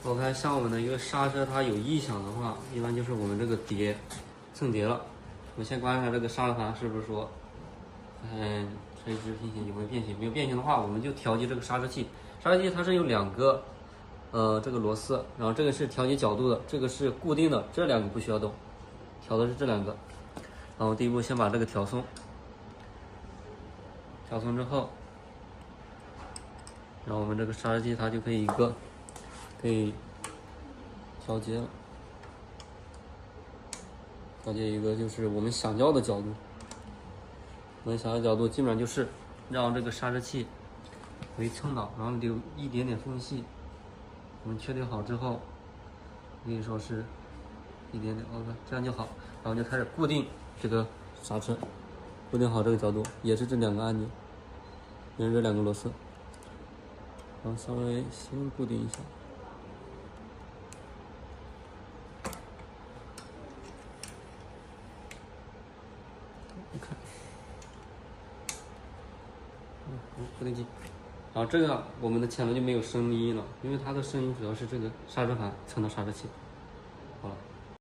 OK，像我们的一个刹车，它有异响的话，一般就是我们这个蹭碟了。我们先观察这个刹车盘是不是说，垂直平行有没有变形？没有变形的话，我们就调节这个刹车器。刹车器它是有两个，这个螺丝，然后这个是调节角度的，这个是固定的，这两个不需要动，调的是这两个。然后第一步先把这个调松，调松之后，然后我们这个刹车器它就可以调节了，调节一个就是我们想要的角度。我们想要的角度基本上就是让这个刹车器为蹭倒，然后留一点点缝隙。我们确定好之后，可以说是一点点 OK， 这样就好。然后就开始固定这个刹车，固定好这个角度，也是这两个按钮，也是这两个螺丝。然后稍微先固定一下。固定器，然后这个我们的前轮就没有声音了，因为它的声音主要是这个刹车盘蹭到刹车器。好了。